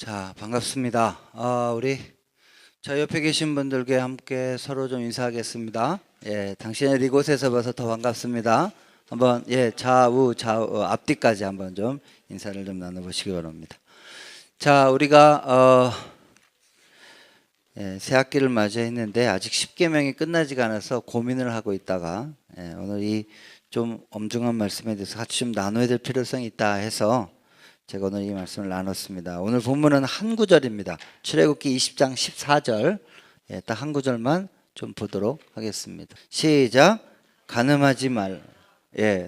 자, 반갑습니다. 우리 저 옆에 계신 분들께 함께 서로 좀 인사하겠습니다. 예, 당신을 이곳에서 봐서 더 반갑습니다. 한번 좌우 앞뒤까지 한번 좀 인사를 좀 나눠보시기 바랍니다. 자, 우리가 새 학기를 맞이했는데 아직 10계명이 끝나지가 않아서 고민을 하고 있다가 오늘 이 좀 엄중한 말씀에 대해서 같이 좀 나눠야 될 필요성이 있다 해서 제가 오늘 이 말씀을 나눴습니다. 오늘 본문은 한 구절입니다. 출애굽기 20장 14절 딱 한 구절만 좀 보도록 하겠습니다. 시작. 간음하지 말라.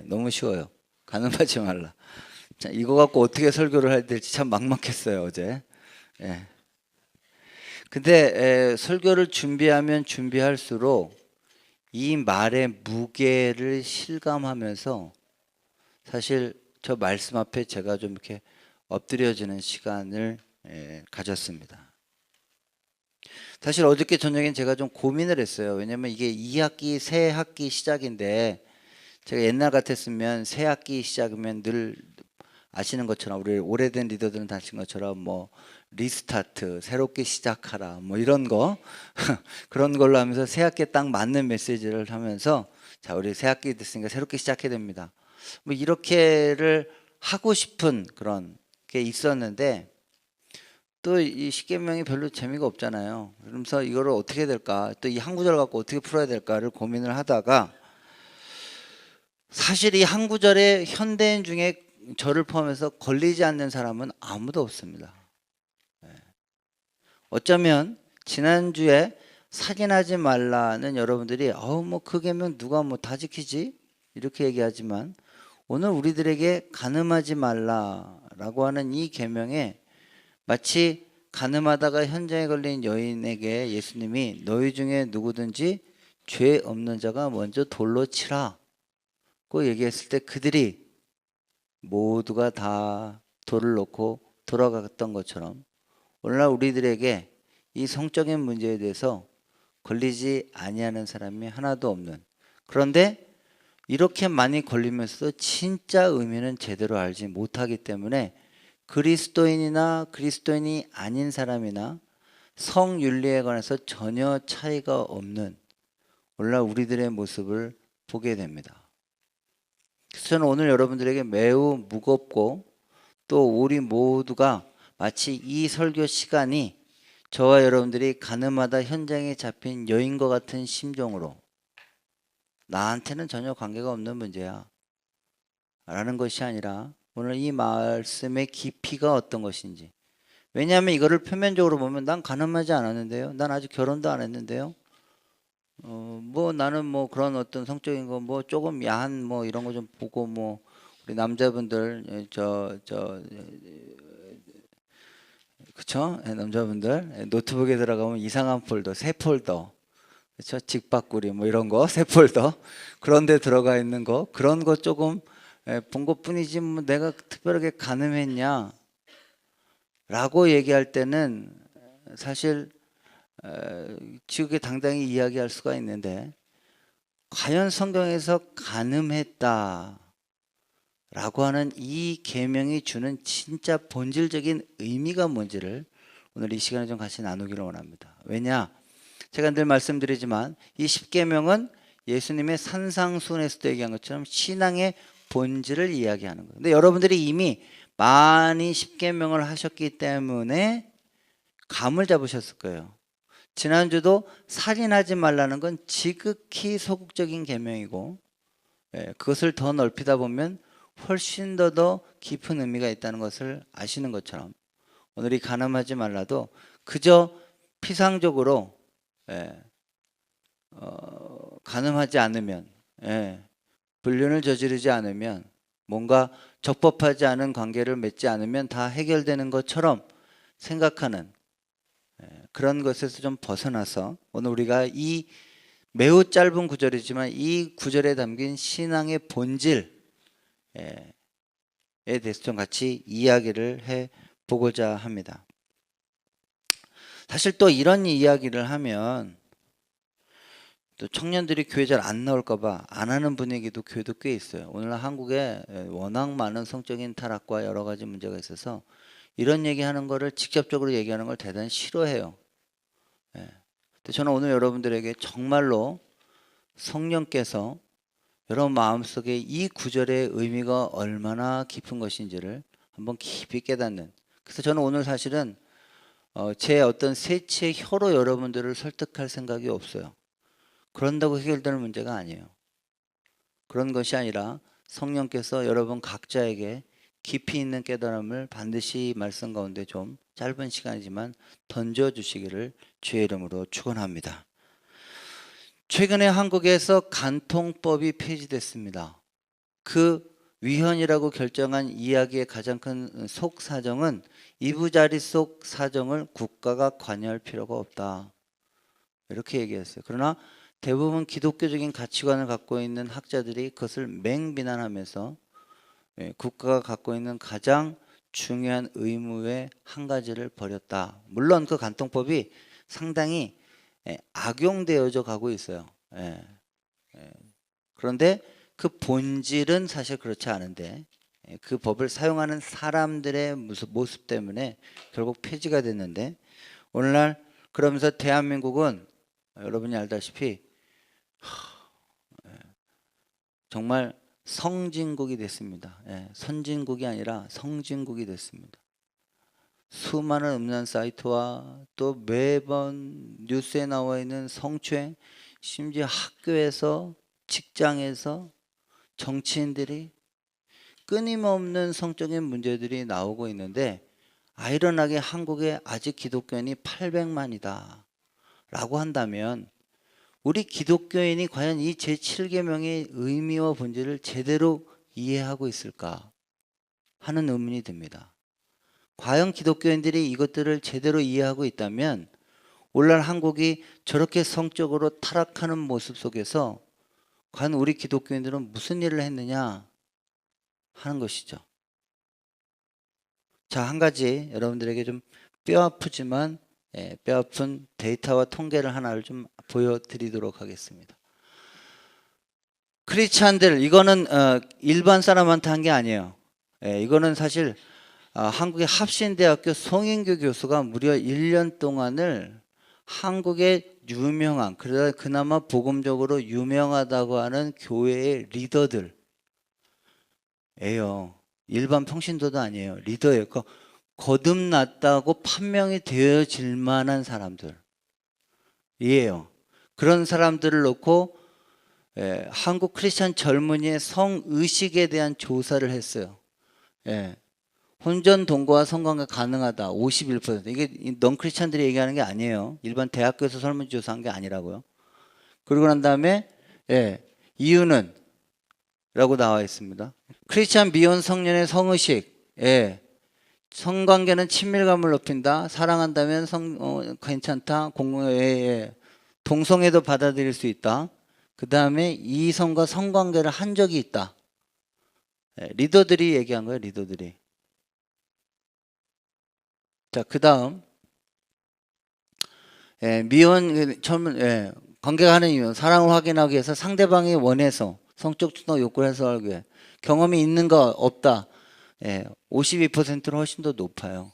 너무 쉬워요. 간음하지 말라. 자, 이거 갖고 어떻게 설교를 해야 될지 참 막막했어요 어제. 근데 설교를 준비하면 준비할수록 이 말의 무게를 실감하면서 사실 저 말씀 앞에 제가 좀 이렇게 엎드려지는 시간을 가졌습니다. 사실 어저께 저녁엔 제가 좀 고민을 했어요. 왜냐면 이게 2학기 새 학기 시작인데 제가 옛날 같았으면 새 학기 시작이면 늘 아시는 것처럼 우리 오래된 리더들은 다 아시는 것처럼 뭐 리스타트, 새롭게 시작하라 뭐 이런 거 그런 걸로 하면서 새 학기에 딱 맞는 메시지를 하면서 자, 우리 새 학기 됐으니까 새롭게 시작해야 됩니다. 뭐 이렇게를 하고 싶은 그런 게 있었는데 또 이 십계명이 별로 재미가 없잖아요. 그러면서 이거를 어떻게 해야 될까, 또 이 한 구절 갖고 어떻게 풀어야 될까를 고민을 하다가 사실 이 한 구절에 현대인 중에 저를 포함해서 걸리지 않는 사람은 아무도 없습니다. 어쩌면 지난주에 살인하지 말라는 여러분들이 뭐 그 계명 누가 뭐 다 지키지? 이렇게 얘기하지만 오늘 우리들에게 간음하지 말라라고 하는 이 계명에 마치 간음하다가 현장에 걸린 여인에게 예수님이 너희 중에 누구든지 죄 없는 자가 먼저 돌로 치라고 얘기했을 때 그들이 모두가 다 돌을 놓고 돌아갔던 것처럼 오늘날 우리들에게 이 성적인 문제에 대해서 걸리지 아니하는 사람이 하나도 없는, 그런데 이렇게 많이 걸리면서도 진짜 의미는 제대로 알지 못하기 때문에 그리스도인이나 그리스도인이 아닌 사람이나 성윤리에 관해서 전혀 차이가 없는 오늘날 우리들의 모습을 보게 됩니다. 그래서 저는 오늘 여러분들에게 매우 무겁고 또 우리 모두가 마치 이 설교 시간이 저와 여러분들이 가늠하다 현장에 잡힌 여인과 같은 심정으로 나한테는 전혀 관계가 없는 문제야 라는 것이 아니라 오늘 이 말씀의 깊이가 어떤 것인지, 왜냐하면 이거를 표면적으로 보면 난 가늠하지 않았는데요, 난 아직 결혼도 안 했는데요, 뭐 나는 뭐 그런 어떤 성적인 거 뭐 조금 야한 뭐 이런 거 좀 보고, 뭐 우리 남자분들 그쵸? 남자분들 노트북에 들어가면 이상한 폴더, 새 폴더, 그쵸? 직박구리 뭐 이런 거, 새 폴더 그런 데 들어가 있는 거, 그런 거 조금 본 것뿐이지 뭐 내가 특별하게 가늠했냐 라고 얘기할 때는 사실 지극히 당당히 이야기할 수가 있는데, 과연 성경에서 가늠했다 라고 하는 이 계명이 주는 진짜 본질적인 의미가 뭔지를 오늘 이 시간에 좀 같이 나누기를 원합니다. 왜냐? 제가 늘 말씀드리지만 이 십계명은 예수님의 산상수훈에서도 얘기한 것처럼 신앙의 본질을 이야기하는 거예요. 근데 여러분들이 이미 많이 십계명을 하셨기 때문에 감을 잡으셨을 거예요. 지난주도 살인하지 말라는 건 지극히 소극적인 계명이고 그것을 더 넓히다 보면 훨씬 더 깊은 의미가 있다는 것을 아시는 것처럼 오늘 이 간음하지 말라도 그저 피상적으로 간음하지 않으면, 불륜을 저지르지 않으면, 뭔가 적법하지 않은 관계를 맺지 않으면 다 해결되는 것처럼 생각하는 그런 것에서 좀 벗어나서 오늘 우리가 이 매우 짧은 구절이지만 이 구절에 담긴 신앙의 본질에 대해서 좀 같이 이야기를 해보고자 합니다. 사실 또 이런 이야기를 하면 또 청년들이 교회 잘 안 나올까 봐 안 하는 분위기도 교회도 꽤 있어요. 오늘날 한국에 워낙 많은 성적인 타락과 여러 가지 문제가 있어서 이런 얘기하는 거를 직접적으로 얘기하는 걸 대단히 싫어해요. 예. 근데 저는 오늘 여러분들에게 정말로 성령께서 여러분 마음속에 이 구절의 의미가 얼마나 깊은 것인지를 한번 깊이 깨닫는, 그래서 저는 오늘 사실은 제 어떤 새치의 혀로 여러분들을 설득할 생각이 없어요. 그런다고 해결되는 문제가 아니에요. 그런 것이 아니라 성령께서 여러분 각자에게 깊이 있는 깨달음을 반드시 말씀 가운데 좀 짧은 시간이지만 던져주시기를 주의 이름으로 축원합니다. 최근에 한국에서 간통법이 폐지됐습니다. 그 위헌이라고 결정한 이야기의 가장 큰 속사정은 이부자리 속 사정을 국가가 관여할 필요가 없다, 이렇게 얘기했어요. 그러나 대부분 기독교적인 가치관을 갖고 있는 학자들이 그것을 맹비난하면서 국가가 갖고 있는 가장 중요한 의무의 한 가지를 버렸다. 물론 그 간통법이 상당히 악용되어져 가고 있어요. 그런데 그 본질은 사실 그렇지 않은데 그 법을 사용하는 사람들의 모습 때문에 결국 폐지가 됐는데, 오늘날 그러면서 대한민국은 여러분이 알다시피 정말 성진국이 됐습니다. 선진국이 아니라 성진국이 됐습니다. 수많은 음란 사이트와 또 매번 뉴스에 나와 있는 성추행, 심지어 학교에서, 직장에서 정치인들이 끊임없는 성적인 문제들이 나오고 있는데, 아이러니하게 한국에 아직 기독교인이 800만이다 라고 한다면 우리 기독교인이 과연 이 제7계명의 의미와 본질을 제대로 이해하고 있을까 하는 의문이 듭니다. 과연 기독교인들이 이것들을 제대로 이해하고 있다면 오늘날 한국이 저렇게 성적으로 타락하는 모습 속에서 과연 우리 기독교인들은 무슨 일을 했느냐 하는 것이죠. 자, 한 가지 여러분들에게 좀 뼈아프지만 뼈아픈 데이터와 통계를 하나를 좀 보여드리도록 하겠습니다. 크리스찬들, 이거는 일반 사람한테 한 게 아니에요. 이거는 사실 한국의 합신대학교 송인규 교수가 무려 1년 동안을 한국의 유명한, 그나마 복음적으로 유명하다고 하는 교회의 리더들예요. 일반 평신도도 아니에요. 리더예요. 거듭났다고 판명이 되어질 만한 사람들이에요. 그런 사람들을 놓고 한국 크리스찬 젊은이의 성의식에 대한 조사를 했어요. 혼전 동거와 성관계 가능하다 51%. 이게 넌 크리스찬들이 얘기하는 게 아니에요. 일반 대학교에서 설문조사한 게 아니라고요. 그러고 난 다음에 이유는 라고 나와 있습니다. 크리스찬 미혼 성년의 성의식, 성관계는 친밀감을 높인다, 사랑한다면 괜찮다, 동성애도 받아들일 수 있다, 그 다음에 이성과 성관계를 한 적이 있다. 리더들이 얘기한 거예요. 리더들이. 자, 그 다음 미혼 관계가 하는 이유, 사랑을 확인하기 위해서 상대방이 원해서 성적 추동 욕구를 해소하기 위해, 경험이 있는 거 없다, 52%로 훨씬 더 높아요.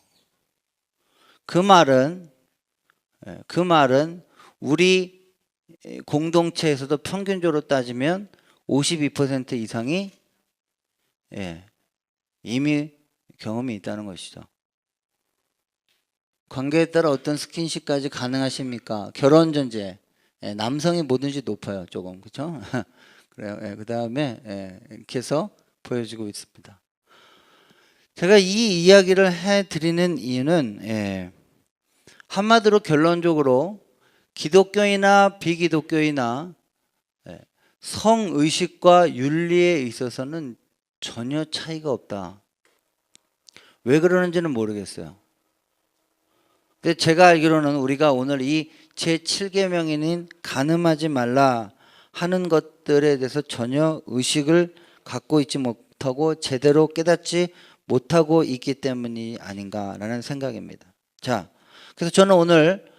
그 말은 우리 공동체에서도 평균적으로 따지면 52% 이상이 이미 경험이 있다는 것이죠. 관계에 따라 어떤 스킨십까지 가능하십니까? 결혼 전제, 남성이 뭐든지 높아요. 조금, 그렇죠? 그래요. 그 다음에 이렇게 해서 보여지고 있습니다. 제가 이 이야기를 해드리는 이유는 한마디로 결론적으로 기독교이나 비기독교이나 성의식과 윤리에 있어서는 전혀 차이가 없다. 왜 그러는지는 모르겠어요. 근데 제가 알기로는 우리가 오늘 이 제7계명인 간음하지 말라 하는 것들에 대해서 전혀 의식을 갖고 있지 못하고 제대로 깨닫지 못하고 있기 때문이 아닌가라는 생각입니다. 자, 그래서 저는 오늘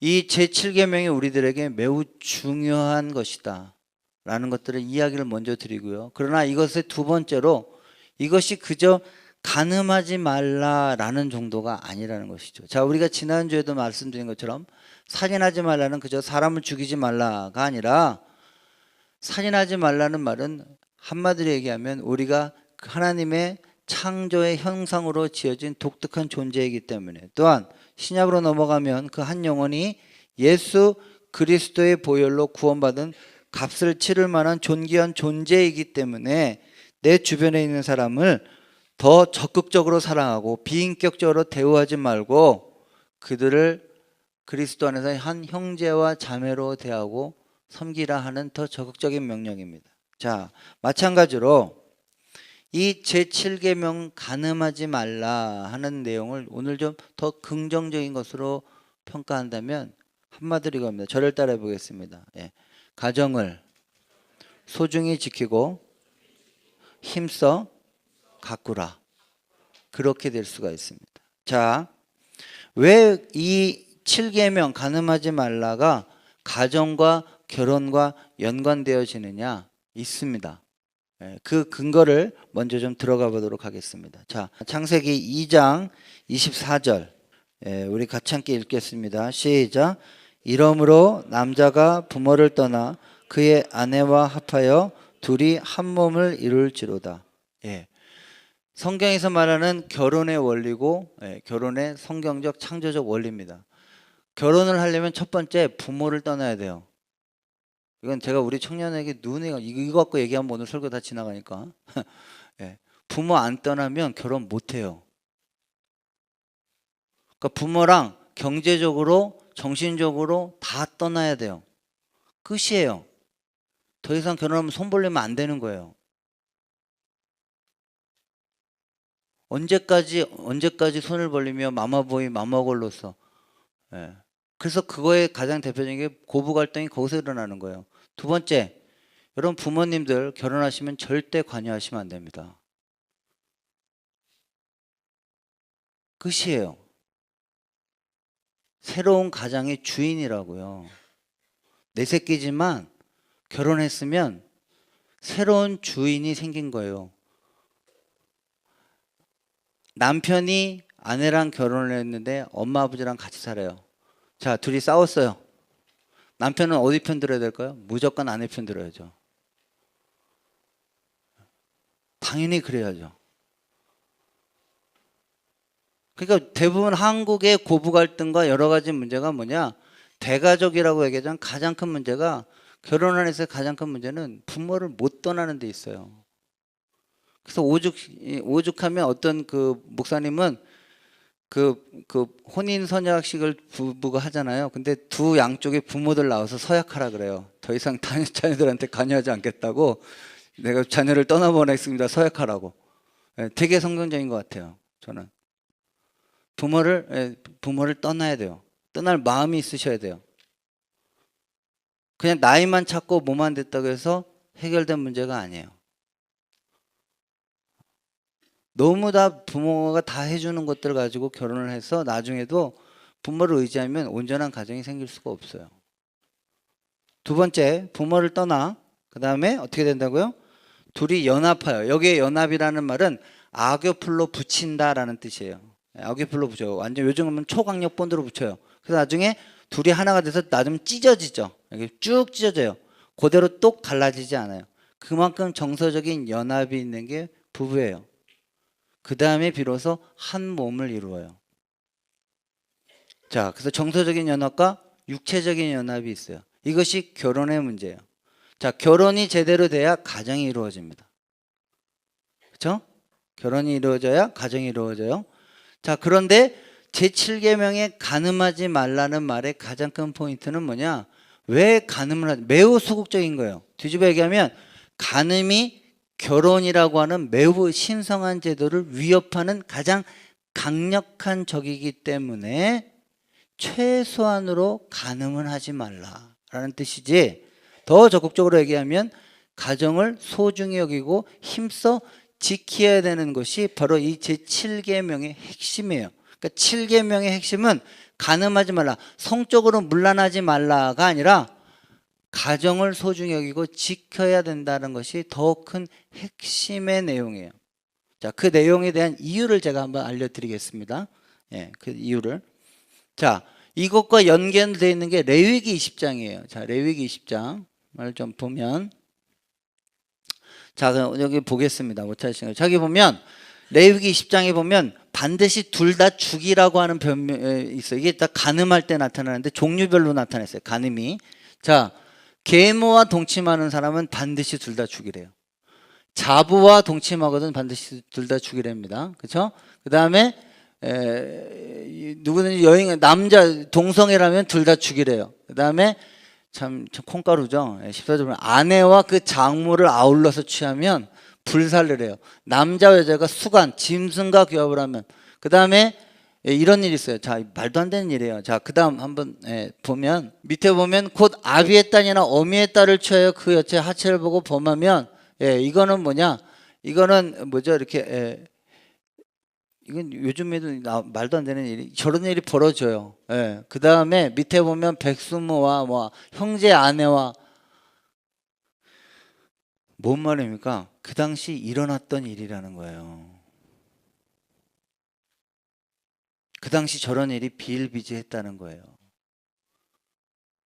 이 제7계명이 우리들에게 매우 중요한 것이다 라는 것들을 이야기를 먼저 드리고요. 그러나 이것의 두 번째로 이것이 그저 간음하지 말라라는 정도가 아니라는 것이죠. 자, 우리가 지난주에도 말씀드린 것처럼 살인하지 말라는 그저 사람을 죽이지 말라가 아니라, 살인하지 말라는 말은 한마디로 얘기하면 우리가 하나님의 창조의 형상으로 지어진 독특한 존재이기 때문에, 또한 신약으로 넘어가면 그 한 영혼이 예수 그리스도의 보혈로 구원받은 값을 치를 만한 존귀한 존재이기 때문에 내 주변에 있는 사람을 더 적극적으로 사랑하고 비인격적으로 대우하지 말고 그들을 그리스도 안에서 한 형제와 자매로 대하고 섬기라 하는 더 적극적인 명령입니다. 자, 마찬가지로 이 제7계명 간음하지 말라 하는 내용을 오늘 좀 더 긍정적인 것으로 평가한다면 한마디로 이겁니다. 저를 따라해 보겠습니다. 예. 가정을 소중히 지키고 힘써 가꾸라. 그렇게 될 수가 있습니다. 자, 왜 이 7계명 간음하지 말라가 가정과 결혼과 연관되어지느냐? 있습니다. 그 근거를 먼저 좀 들어가 보도록 하겠습니다. 자, 창세기 2장 24절 우리 같이 함께 읽겠습니다. 시작. 이러므로 남자가 부모를 떠나 그의 아내와 합하여 둘이 한 몸을 이룰지로다. 예. 성경에서 말하는 결혼의 원리고, 결혼의 성경적 창조적 원리입니다. 결혼을 하려면 첫 번째 부모를 떠나야 돼요. 이건 제가 우리 청년에게 눈에 이거 갖고 얘기하면 오늘 설교 다 지나가니까 예. 부모 안 떠나면 결혼 못 해요. 그러니까 부모랑 경제적으로 정신적으로 다 떠나야 돼요. 끝이에요. 더 이상 결혼하면 손 벌리면 안 되는 거예요. 언제까지 손을 벌리며 마마보이 마마걸로서. 예. 그래서 그거의 가장 대표적인 게 고부 갈등이 거기서 일어나는 거예요. 두 번째, 여러분 부모님들 결혼하시면 절대 관여하시면 안 됩니다. 끝이에요. 새로운 가장의 주인이라고요. 내 새끼지만 결혼했으면 새로운 주인이 생긴 거예요. 남편이 아내랑 결혼을 했는데 엄마 아버지랑 같이 살아요. 자, 둘이 싸웠어요. 남편은 어디 편 들어야 될까요? 무조건 아내 편 들어야죠. 당연히 그래야죠. 그러니까 대부분 한국의 고부 갈등과 여러 가지 문제가 뭐냐? 대가족이라고 얘기하자면 가장 큰 문제가, 결혼 안에서 가장 큰 문제는 부모를 못 떠나는 데 있어요. 그래서 오죽하면 어떤 그 목사님은 그 혼인 선약식을 부부가 하잖아요. 근데 두 양쪽의 부모들 나와서 서약하라 그래요. 더 이상 자녀들한테 관여하지 않겠다고, 내가 자녀를 떠나보내겠습니다. 서약하라고. 되게 성경적인 것 같아요. 저는 부모를 떠나야 돼요. 떠날 마음이 있으셔야 돼요. 그냥 나이만 찾고 뭐만 됐다고 해서 해결된 문제가 아니에요. 너무 다 부모가 다 해주는 것들을 가지고 결혼을 해서 나중에도 부모를 의지하면 온전한 가정이 생길 수가 없어요. 두 번째, 부모를 떠나 그 다음에 어떻게 된다고요? 둘이 연합하여. 여기에 연합이라는 말은 악교풀로 붙인다라는 뜻이에요. 악교풀로 붙여요. 완전 요즘은 초강력 본드로 붙여요. 그래서 나중에 둘이 하나가 돼서 나중에 찢어지죠. 이렇게 쭉 찢어져요. 그대로 똑 갈라지지 않아요. 그만큼 정서적인 연합이 있는 게 부부예요. 그 다음에 비로소 한 몸을 이루어요. 자, 그래서 정서적인 연합과 육체적인 연합이 있어요. 이것이 결혼의 문제예요. 자, 결혼이 제대로 돼야 가정이 이루어집니다. 그렇죠? 결혼이 이루어져야 가정이 이루어져요. 자, 그런데 제7계명에 간음하지 말라는 말의 가장 큰 포인트는 뭐냐? 왜 간음을 하지? 매우 소극적인 거예요. 뒤집어 얘기하면 간음이 결혼이라고 하는 매우 신성한 제도를 위협하는 가장 강력한 적이기 때문에 최소한으로 간음은 하지 말라라는 뜻이지, 더 적극적으로 얘기하면 가정을 소중히 여기고 힘써 지켜야 되는 것이 바로 이 제7계명의 핵심이에요. 그러니까 7계명의 핵심은 간음하지 말라, 성적으로 문란하지 말라가 아니라 가정을 소중히 여기고 지켜야 된다는 것이 더 큰 핵심의 내용이에요. 자, 그 내용에 대한 이유를 제가 한번 알려드리겠습니다. 예, 그 이유를. 자, 이것과 연결되어 있는 게 레위기 20장이에요. 자, 레위기 20장을 좀 보면, 자, 그럼 여기 보겠습니다. 못 찾으시는 거. 저기 보면 레위기 20장에 보면 반드시 둘 다 죽이라고 하는 변명이 있어요. 이게 딱 간음할 때 나타나는데 종류별로 나타났어요. 간음이. 자, 계모와 동침하는 사람은 반드시 둘 다 죽이래요. 자부와 동침하거든 반드시 둘 다 죽이랍니다. 그렇죠? 그 다음에 누구든지 여인 남자 동성애라면 둘 다 죽이래요. 그 다음에 참 콩가루죠. 14절 보면 아내와 그 장모를 아울러서 취하면 불살을 해요. 남자 여자가 수간 짐승과 교합을 하면. 그 다음에 이런 일이 있어요. 자, 말도 안 되는 일이에요. 자, 그 다음 한번 보면 밑에 보면 곧 아비의 딸이나 어미의 딸을 취하여 그 여자의 하체를 보고 범하면, 이거는 뭐냐? 이거는 뭐죠? 이렇게 이건 요즘에도 말도 안 되는 일이, 저런 일이 벌어져요. 그 다음에 밑에 보면 백수모와 뭐 형제 아내와, 뭔 말입니까? 그 당시 일어났던 일이라는 거예요. 그 당시 저런 일이 비일비재했다는 거예요.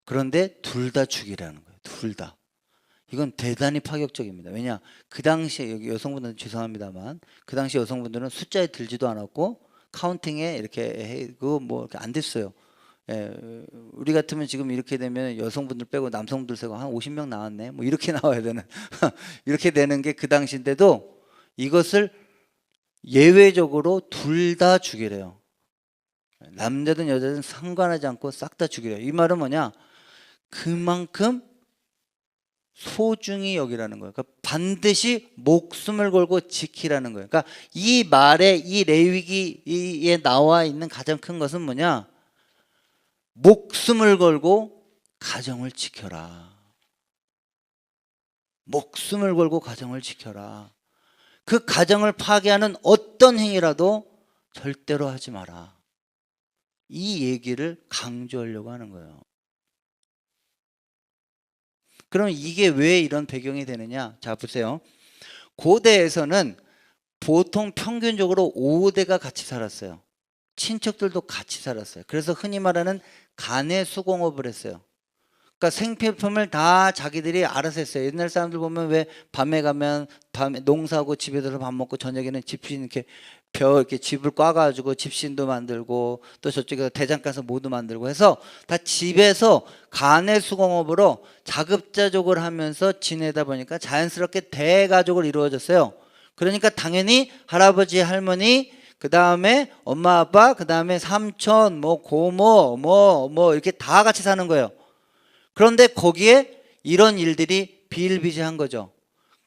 그런데 둘 다 죽이라는 거예요. 둘 다. 이건 대단히 파격적입니다. 왜냐? 그 당시에, 여기 여성분들은 죄송합니다만, 그 당시 여성분들은 숫자에 들지도 않았고 카운팅에 이렇게 뭐 이렇게 안 됐어요. 우리 같으면 지금 이렇게 되면 여성분들 빼고 남성들 세고 한 50명 나왔네, 뭐 이렇게 나와야 되는 이렇게 되는 게 그 당시인데도 이것을 예외적으로 둘 다 죽이래요. 남자든 여자든 상관하지 않고 싹 다 죽이래요. 이 말은 뭐냐? 그만큼 소중히 여기라는 거예요. 그러니까 반드시 목숨을 걸고 지키라는 거예요. 그러니까 이 말에, 이 레위기에 나와 있는 가장 큰 것은 뭐냐? 목숨을 걸고 가정을 지켜라. 목숨을 걸고 가정을 지켜라. 그 가정을 파괴하는 어떤 행위라도 절대로 하지 마라. 이 얘기를 강조하려고 하는 거예요. 그럼 이게 왜 이런 배경이 되느냐? 자, 보세요. 고대에서는 보통 평균적으로 5대가 같이 살았어요. 친척들도 같이 살았어요. 그래서 흔히 말하는 간의 수공업을 했어요. 그러니까 생필품을 다 자기들이 알아서 했어요. 옛날 사람들 보면 왜 밤에 가면 밤에 농사하고 집에 들어서 밥 먹고 저녁에는 집신 이렇게 이렇게 집을 꽈가지고 집신도 만들고 또 저쪽에서 대장 가서 모두 만들고 해서 다 집에서 간의 수공업으로 자급자족을 하면서 지내다 보니까 자연스럽게 대가족을 이루어졌어요. 그러니까 당연히 할아버지 할머니, 그 다음에 엄마 아빠, 그 다음에 삼촌, 뭐 고모, 뭐 이렇게 다 같이 사는 거예요. 그런데 거기에 이런 일들이 비일비재한 거죠.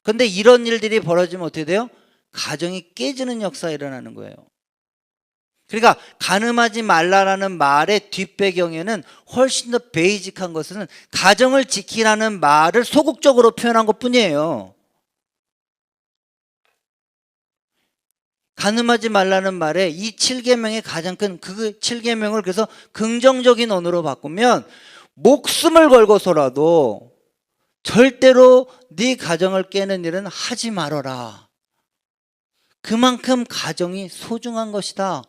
그런데 이런 일들이 벌어지면 어떻게 돼요? 가정이 깨지는 역사가 일어나는 거예요. 그러니까 간음하지 말라라는 말의 뒷배경에는 훨씬 더 베이직한 것은 가정을 지키라는 말을 소극적으로 표현한 것뿐이에요. 간음하지 말라는 말에 이 7계명의 가장 큰 그 7계명을 그래서 긍정적인 언어로 바꾸면 목숨을 걸고서라도 절대로 네 가정을 깨는 일은 하지 말아라. 그만큼 가정이 소중한 것이다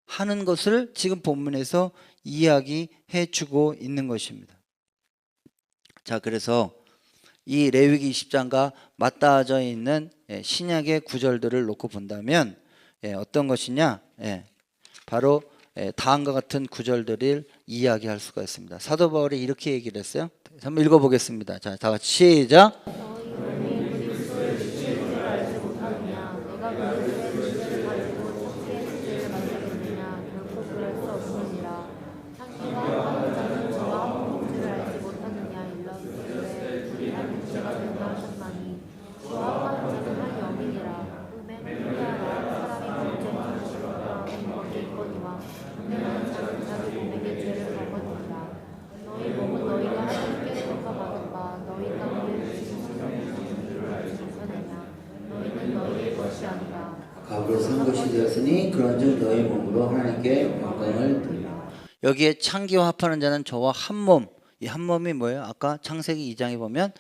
하는 것을 지금 본문에서 이야기해 주고 있는 것입니다. 자, 그래서 이 레위기 20장과 맞닿아져 있는 신약의 구절들을 놓고 본다면 어떤 것이냐? 바로 다음과 같은 구절들을 이야기할 수가 있습니다. 사도 바울이 이렇게 얘기를 했어요. 한번 읽어보겠습니다. 자, 다 같이 시작. 값으로 산 것이 되었으니 그런즉 너희 몸으로 하나님께 영광을 돌리라. 여기에 창기와 합하는 자는 저와 한 몸. 이 한 몸이 뭐예요? 아까 창세기 2장에 보면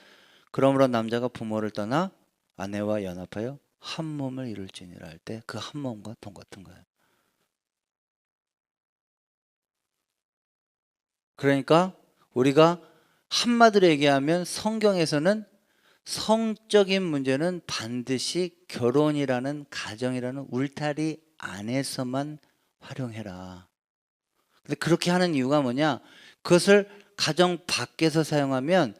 그러므로 남자가 부모를 떠나 아내와 연합하여 한 몸을 이룰지니라 할 때 그 한 몸과 똑같은 거예요. 그러니까 우리가 한마디로 얘기하면 성경에서는 성적인 문제는 반드시 결혼이라는 가정이라는 울타리 안에서만 활용해라. 근데 그렇게 하는 이유가 뭐냐? 그것을 가정 밖에서 사용하면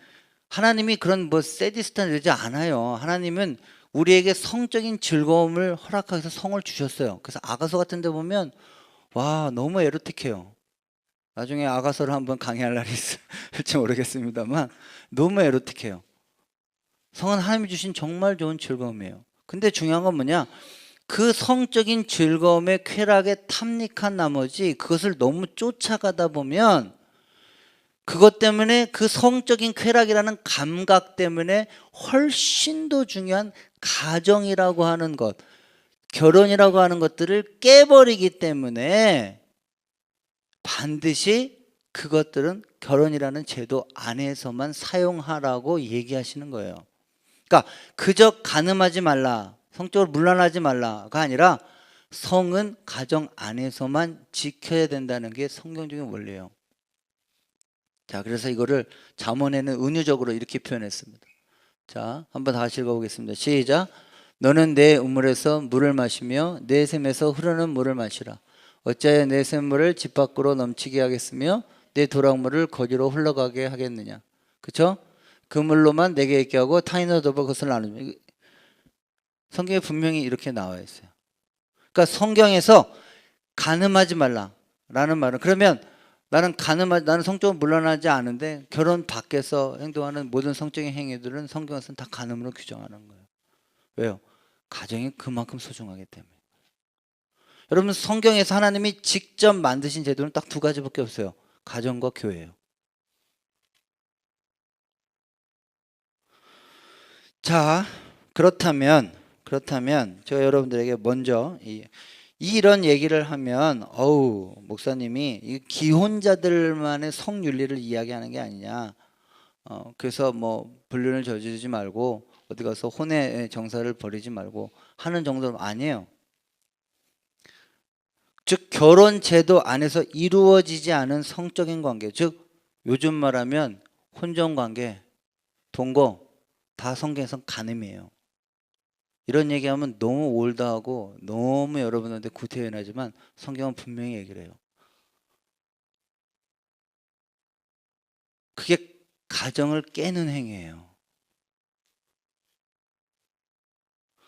하나님이 그런 뭐 세디스트한 이러지 않아요. 하나님은 우리에게 성적인 즐거움을 허락하기 위해서 성을 주셨어요. 그래서 아가서 같은 데 보면 와 너무 에로틱해요. 나중에 아가서를 한번 강의할 날이 있을지 모르겠습니다만 너무 에로틱해요. 성은 하나님이 주신 정말 좋은 즐거움이에요. 근데 중요한 건 뭐냐? 그 성적인 즐거움의 쾌락에 탐닉한 나머지 그것을 너무 쫓아가다 보면 그것 때문에 그 성적인 쾌락이라는 감각 때문에 훨씬 더 중요한 가정이라고 하는 것, 결혼이라고 하는 것들을 깨버리기 때문에 반드시 그것들은 결혼이라는 제도 안에서만 사용하라고 얘기하시는 거예요. 그러니까 그저 가늠하지 말라, 성적으로 문란하지 말라가 아니라 성은 가정 안에서만 지켜야 된다는 게 성경적인 원리예요. 자, 그래서 이거를 잠언에는 은유적으로 이렇게 표현했습니다. 자, 한번 다시 읽어보겠습니다. 시작. 너는 내 우물에서 물을 마시며 내 샘에서 흐르는 물을 마시라. 어찌하여 내 샘물을 집 밖으로 넘치게 하겠으며 내 도랑물을 거기로 흘러가게 하겠느냐. 그렇죠? 그 물로만 내게 있게 하고 타인으로 더불어 그것을 나누며. 성경에 분명히 이렇게 나와 있어요. 그러니까 성경에서 간음하지 말라라는 말은, 그러면 나는 성적으로 물러나지 않은데 결혼 밖에서 행동하는 모든 성적인 행위들은 성경에서는 다 간음으로 규정하는 거예요. 왜요? 가정이 그만큼 소중하기 때문에. 여러분, 성경에서 하나님이 직접 만드신 제도는 딱 두 가지밖에 없어요. 가정과 교회예요. 자, 그렇다면 제가 여러분들에게 먼저 이런 얘기를 하면 목사님이 이 기혼자들만의 성윤리를 이야기하는 게 아니냐. 그래서 뭐 불륜을 저지르지 말고 어디 가서 혼의 정사를 벌이지 말고 하는 정도는 아니에요. 즉 결혼 제도 안에서 이루어지지 않은 성적인 관계, 즉 요즘 말하면 혼전 관계, 동거 다 성경에선 간음이에요. 이런 얘기하면 너무 올드하고 너무 여러분한테 구태연하지만 성경은 분명히 얘기를 해요. 그게 가정을 깨는 행위예요.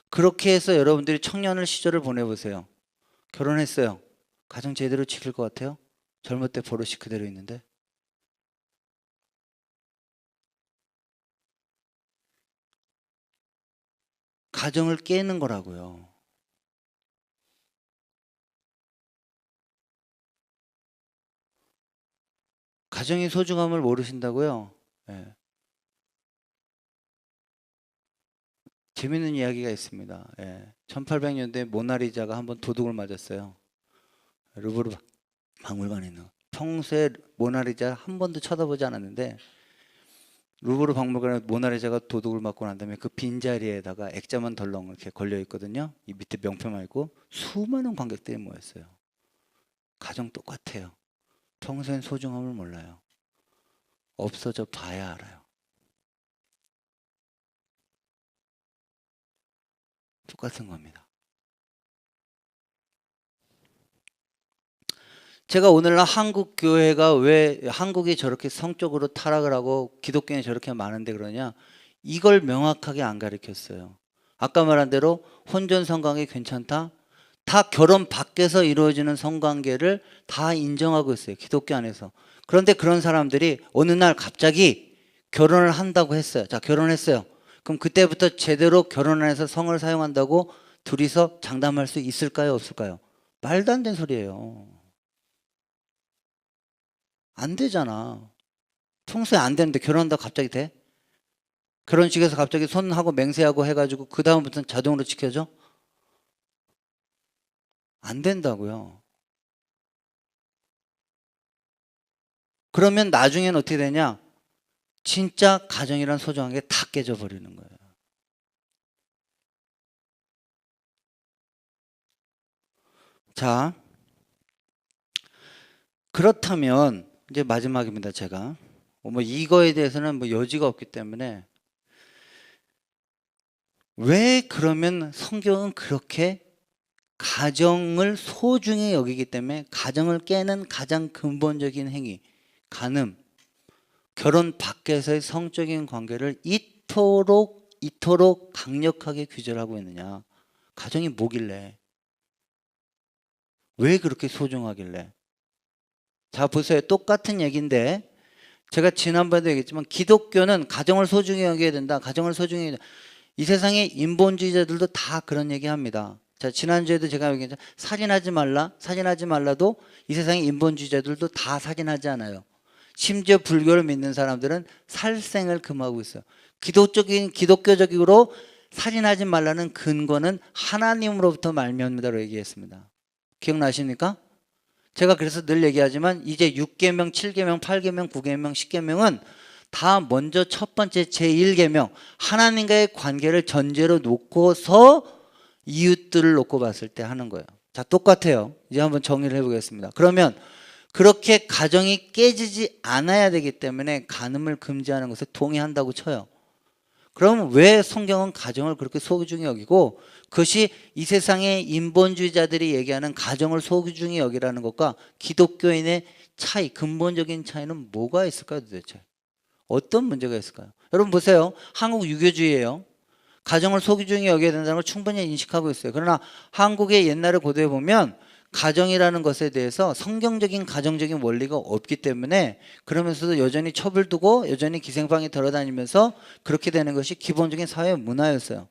그렇게 해서 여러분들이 청년을 시절을 보내보세요. 결혼했어요. 가정 제대로 지킬 것 같아요? 젊을 때 버릇이 그대로 있는데. 가정을 깨는 거라고요. 가정의 소중함을 모르신다고요? 네. 재밌는 이야기가 있습니다. 1800년대에 모나리자가 한번 도둑을 맞았어요. 루브르 박물관에 있는. 평소에 모나리자 한 번도 쳐다보지 않았는데 루브르 박물관에 모나리자가 도둑을 맞고 난 다음에 그 빈자리에다가 액자만 덜렁 이렇게 걸려 있거든요. 이 밑에 명패만 있고 수많은 관객들이 모였어요. 가정 똑같아요. 평소엔 소중함을 몰라요. 없어져 봐야 알아요. 똑같은 겁니다. 제가 오늘날 한국 교회가 왜 한국이 저렇게 성적으로 타락을 하고 기독교인이 저렇게 많은데 그러냐? 이걸 명확하게 안 가르쳤어요. 아까 말한 대로 혼전 성관계 괜찮다? 다 결혼 밖에서 이루어지는 성관계를 다 인정하고 있어요. 기독교 안에서. 그런데 그런 사람들이 어느 날 갑자기 결혼을 한다고 했어요. 자, 결혼했어요. 그럼 그때부터 제대로 결혼 안에서 성을 사용한다고 둘이서 장담할 수 있을까요? 없을까요? 말도 안 되는 소리예요. 안 되잖아. 평소에 안 되는데 결혼한다고 갑자기 돼? 결혼식에서 갑자기 손하고 맹세하고 해가지고 그 다음부터는 자동으로 지켜져? 안 된다고요. 그러면 나중에는 어떻게 되냐? 진짜 가정이란 소중한 게 다 깨져버리는 거예요. 자, 그렇다면 이제 마지막입니다. 제가 뭐 이거에 대해서는 뭐 여지가 없기 때문에 왜 그러면 성경은 그렇게 가정을 소중히 여기기 때문에 가정을 깨는 가장 근본적인 행위, 간음, 결혼 밖에서의 성적인 관계를 이토록 강력하게 규제를 하고 있느냐? 가정이 뭐길래? 왜 그렇게 소중하길래? 자, 보세요. 똑같은 얘기인데 제가 지난번에도 얘기했지만 기독교는 가정을 소중히 여겨야 된다. 가정을 소중히 여겨야 된다. 이 세상의 인본주의자들도 다 그런 얘기합니다. 자, 지난주에도 제가 얘기했죠. 살인하지 말라. 살인하지 말라도 이 세상의 인본주의자들도 다 살인하지 않아요. 심지어 불교를 믿는 사람들은 살생을 금하고 있어요. 기독교적으로 살인하지 말라는 근거는 하나님으로부터 말미암다라고 얘기했습니다. 기억나십니까? 제가 그래서 늘 얘기하지만 이제 6계명, 7계명, 8계명, 9계명, 10계명은 다 먼저 첫 번째 제1계명 하나님과의 관계를 전제로 놓고서 이웃들을 놓고 봤을 때 하는 거예요. 자, 똑같아요. 이제 한번 정리를 해보겠습니다. 그러면 그렇게 가정이 깨지지 않아야 되기 때문에 간음을 금지하는 것에 동의한다고 쳐요. 그럼 왜 성경은 가정을 그렇게 소중히 여기고 그것이 이 세상의 인본주의자들이 얘기하는 가정을 소중히 여기라는 것과 기독교인의 차이, 근본적인 차이는 뭐가 있을까요 도대체? 어떤 문제가 있을까요? 여러분 보세요. 한국 유교주의예요. 가정을 소중히 여겨야 된다는 걸 충분히 인식하고 있어요. 그러나 한국의 옛날의 고대에 보면 가정이라는 것에 대해서 성경적인 가정적인 원리가 없기 때문에 그러면서도 여전히 첩을 두고 여전히 기생방에 돌아다니면서 그렇게 되는 것이 기본적인 사회 문화였어요.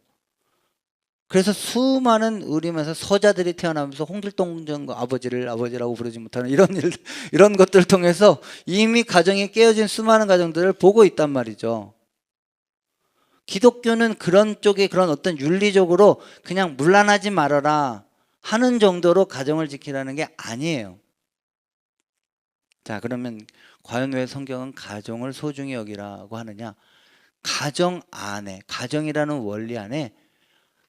그래서 수많은 우리면서 서자들이 태어나면서 홍길동 아버지를 아버지라고 부르지 못하는 이런 것들을 통해서 이미 가정이 깨어진 수많은 가정들을 보고 있단 말이죠. 기독교는 그런 쪽에 그런 어떤 윤리적으로 그냥 문란하지 말아라 하는 정도로 가정을 지키라는 게 아니에요. 자, 그러면 과연 왜 성경은 가정을 소중히 여기라고 하느냐? 가정 안에, 가정이라는 원리 안에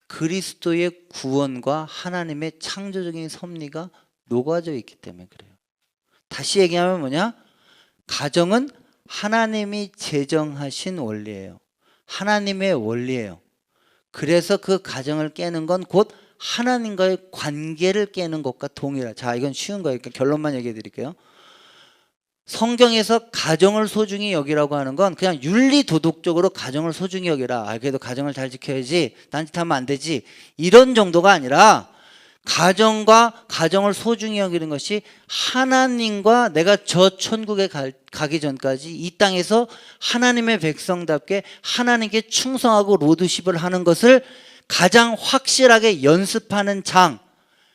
그리스도의 구원과 하나님의 창조적인 섭리가 녹아져 있기 때문에 그래요. 다시 얘기하면 뭐냐? 가정은 하나님이 제정하신 원리예요. 하나님의 원리예요. 그래서 그 가정을 깨는 건 곧 하나님과의 관계를 깨는 것과 동일하다. 자, 이건 쉬운 거예요. 결론만 얘기해 드릴게요. 성경에서 가정을 소중히 여기라고 하는 건 그냥 윤리 도덕적으로 가정을 소중히 여기라. 그래도 가정을 잘 지켜야지. 딴짓하면 안 되지. 이런 정도가 아니라 가정과 가정을 소중히 여기는 것이 하나님과 내가 저 천국에 가기 전까지 이 땅에서 하나님의 백성답게 하나님께 충성하고 로드십을 하는 것을 가장 확실하게 연습하는 장,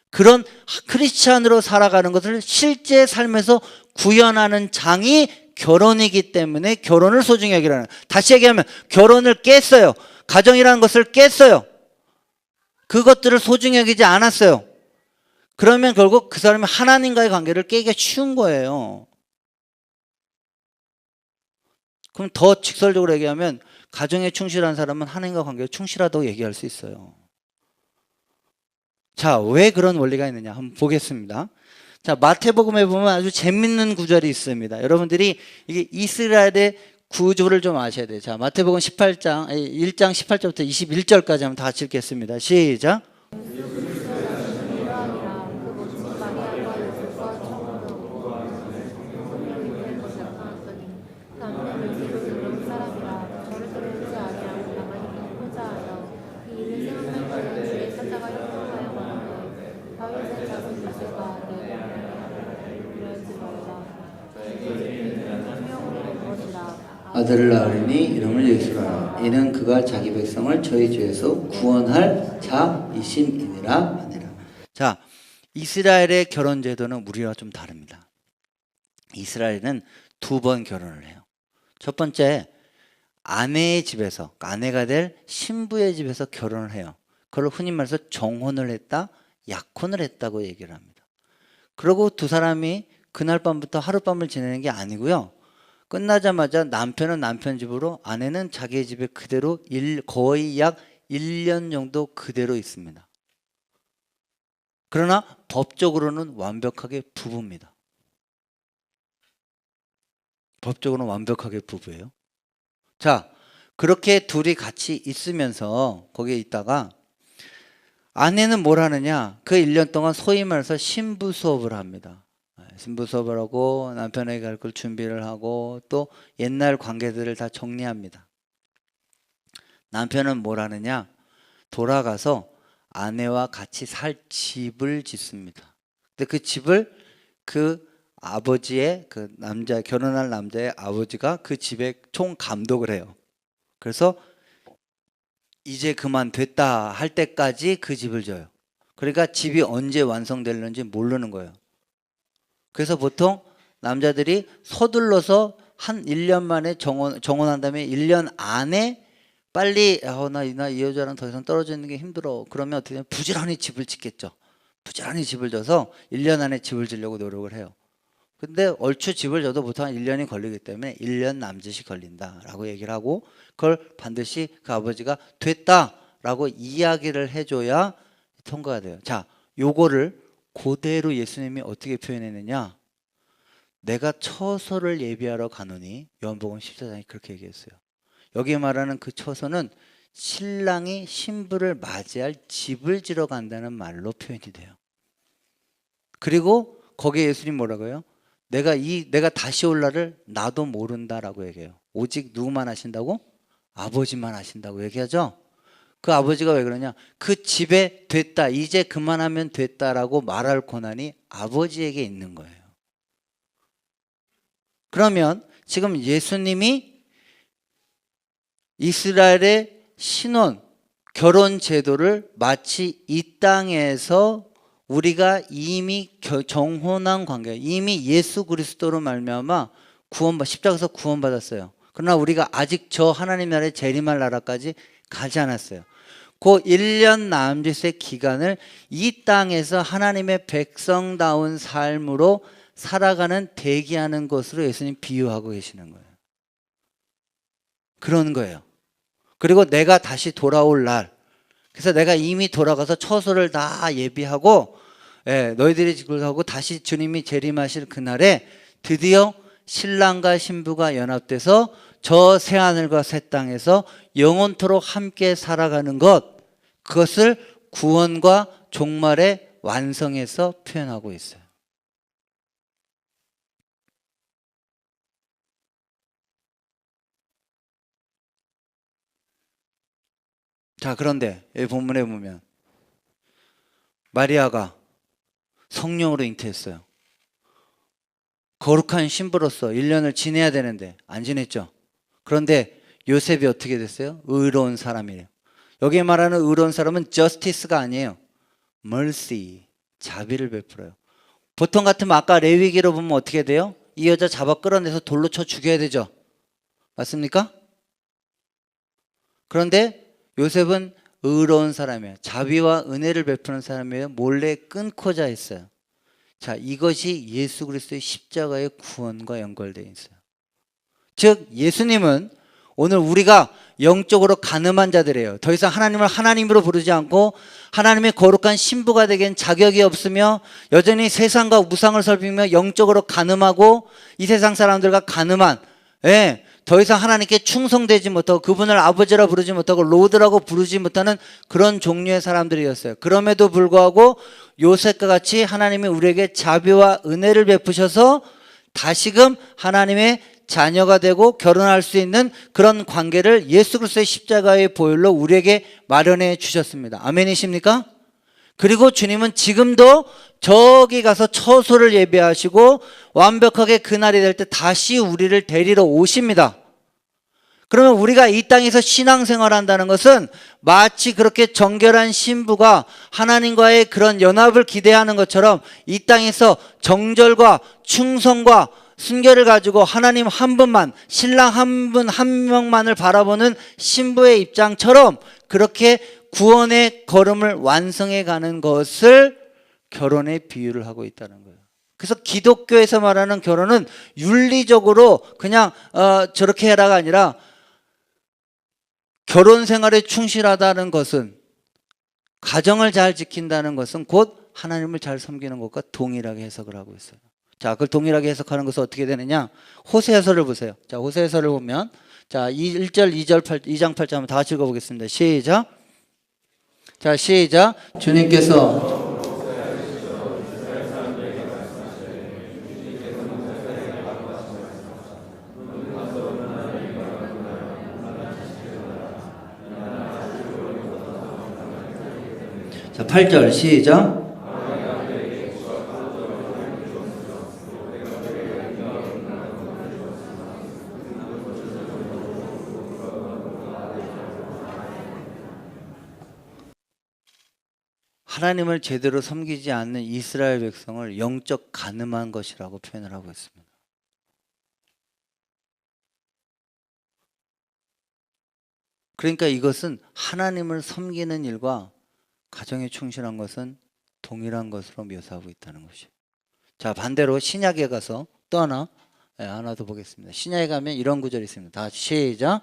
그런 크리스찬으로 살아가는 것을 실제 삶에서 구현하는 장이 결혼이기 때문에 결혼을 소중히 여기라는, 다시 얘기하면 결혼을 깼어요. 가정이라는 것을 깼어요. 그것들을 소중히 여기지 않았어요. 그러면 결국 그 사람이 하나님과의 관계를 깨기가 쉬운 거예요. 그럼 더 직설적으로 얘기하면 가정에 충실한 사람은 하나님과 관계에 충실하다고 얘기할 수 있어요. 자, 왜 그런 원리가 있느냐 한번 보겠습니다. 자, 마태복음에 보면 아주 재밌는 구절이 있습니다. 여러분들이 이게 이스라엘의 구조를 좀 아셔야 돼요. 자, 마태복음 1장 18절부터 21절까지 한번 다 같이 읽겠습니다. 시작. 아들을 낳으리니 이름을 예수라 하라. 이는 그가 자기 백성을 저희 죄에서 구원할 자이심이니라 하니라. 자, 이스라엘의 결혼 제도는 우리와 좀 다릅니다. 이스라엘은 2번 결혼을 해요. 첫 번째, 아내의 집에서, 아내가 될 신부의 집에서 결혼을 해요. 그걸 흔히 말해서 정혼을 했다, 약혼을 했다고 얘기를 합니다. 그리고 두 사람이 그날 밤부터 하룻밤을 지내는 게 아니고요. 끝나자마자 남편은 남편 집으로, 아내는 자기 집에 그대로 거의 약 1년 정도 그대로 있습니다. 그러나 법적으로는 완벽하게 부부입니다. 법적으로는 완벽하게 부부예요. 자, 그렇게 둘이 같이 있으면서 거기에 있다가 아내는 뭘 하느냐? 그 1년 동안 소위 말해서 신부 수업을 합니다. 신부 수업을 하고 남편에게 갈 걸 준비를 하고 또 옛날 관계들을 다 정리합니다. 남편은 뭘 하느냐? 돌아가서 아내와 같이 살 집을 짓습니다. 근데 그 집을 그 아버지의 그 남자 결혼할 남자의 아버지가 그 집에 총 감독을 해요. 그래서 이제 그만 됐다 할 때까지 그 집을 져요. 그러니까 집이 언제 완성될는지 모르는 거예요. 그래서 보통 남자들이 서둘러서 한 1년 만에 정혼한 다음에 1년 안에 빨리 나 이 여자랑 더 이상 떨어져 있는 게 힘들어. 그러면 어떻게 되면 부지런히 집을 짓겠죠. 부지런히 집을 져서 1년 안에 집을 지려고 노력을 해요. 근데 얼추 집을 져도 보통 한 1년이 걸리기 때문에 1년 남짓이 걸린다라고 얘기를 하고 그걸 반드시 그 아버지가 됐다라고 이야기를 해줘야 통과가 돼요. 자, 요거를 그대로 예수님이 어떻게 표현했느냐? 내가 처소를 예비하러 가노니, 요한복음 14장에 그렇게 얘기했어요. 여기 말하는 그 처소는 신랑이 신부를 맞이할 집을 지러 간다는 말로 표현이 돼요. 그리고 거기에 예수님 뭐라고요? 내가 다시 올 날을 나도 모른다라고 얘기해요. 오직 누구만 아신다고? 아버지만 아신다고 얘기하죠. 그 아버지가 왜 그러냐? 그 집에 됐다, 이제 그만하면 됐다라고 말할 권한이 아버지에게 있는 거예요. 그러면 지금 예수님이 이스라엘의 신혼, 결혼 제도를 마치 이 땅에서 우리가 이미 정혼한 관계, 이미 예수 그리스도로 말미암아 십자가에서 구원받았어요. 그러나 우리가 아직 저 하나님 나라의 재림할 나라까지 가지 않았어요. 그 1년 남짓의 기간을 이 땅에서 하나님의 백성다운 삶으로 살아가는 대기하는 것으로 예수님 비유하고 계시는 거예요. 그런 거예요. 그리고 내가 다시 돌아올 날, 그래서 내가 이미 돌아가서 처소를 다 예비하고 너희들이 집을 하고 다시 주님이 재림하실 그날에 드디어 신랑과 신부가 연합돼서 저 새하늘과 새 땅에서 영원토록 함께 살아가는 것, 그것을 구원과 종말의 완성에서 표현하고 있어요. 자, 그런데 이 본문에 보면 마리아가 성령으로 잉태했어요. 거룩한 신부로서 1년을 지내야 되는데 안 지냈죠. 그런데 요셉이 어떻게 됐어요? 의로운 사람이래요. 여기 말하는 의로운 사람은 justice가 아니에요. mercy, 자비를 베풀어요. 보통 같으면 아까 레위기로 보면 어떻게 돼요? 이 여자 잡아 끌어내서 돌로 쳐 죽여야 되죠. 맞습니까? 그런데 요셉은 의로운 사람이에요. 자비와 은혜를 베푸는 사람이에요. 몰래 끊고자 했어요. 자, 이것이 예수 그리스도의 십자가의 구원과 연결되어 있어요. 즉 예수님은 오늘 우리가 영적으로 가늠한 자들이에요. 더 이상 하나님을 하나님으로 부르지 않고 하나님의 거룩한 신부가 되기엔 자격이 없으며 여전히 세상과 우상을 살피며 영적으로 가늠하고 이 세상 사람들과 가늠한, 더 이상 하나님께 충성되지 못하고 그분을 아버지라 부르지 못하고 로드라고 부르지 못하는 그런 종류의 사람들이었어요. 그럼에도 불구하고 요셉과 같이 하나님이 우리에게 자비와 은혜를 베푸셔서 다시금 하나님의 자녀가 되고 결혼할 수 있는 그런 관계를 예수 그리스도의 십자가의 보혈로 우리에게 마련해 주셨습니다. 아멘이십니까? 그리고 주님은 지금도 저기 가서 처소를 예비하시고 완벽하게 그날이 될 때 다시 우리를 데리러 오십니다. 그러면 우리가 이 땅에서 신앙생활 한다는 것은 마치 그렇게 정결한 신부가 하나님과의 그런 연합을 기대하는 것처럼 이 땅에서 정절과 충성과 순결을 가지고 하나님 한 분만, 신랑 한 명만을 바라보는 신부의 입장처럼 그렇게 구원의 걸음을 완성해 가는 것을 결혼에 비유를 하고 있다는 거예요. 그래서 기독교에서 말하는 결혼은 윤리적으로 그냥 저렇게 해라가 아니라 결혼 생활에 충실하다는 것은, 가정을 잘 지킨다는 것은 곧 하나님을 잘 섬기는 것과 동일하게 해석을 하고 있어요. 자, 그걸 동일하게 해석하는 것은 어떻게 되느냐? 호세아서를 보세요. 자, 호세아서를 보면 자, 1절, 2절, 2장 8절 한번 다 같이 읽어보겠습니다. 시작. 자, 시작. 주님께서 자, 8절 시작. 하나님을 제대로 섬기지 않는 이스라엘 백성을 영적 간음한 것이라고 표현을 하고 있습니다. 그러니까 이것은 하나님을 섬기는 일과 가정에 충실한 것은 동일한 것으로 묘사하고 있다는 것이에요. 자, 반대로 신약에 가서 또 하나 더 보겠습니다. 신약에 가면 이런 구절이 있습니다. 다 시작.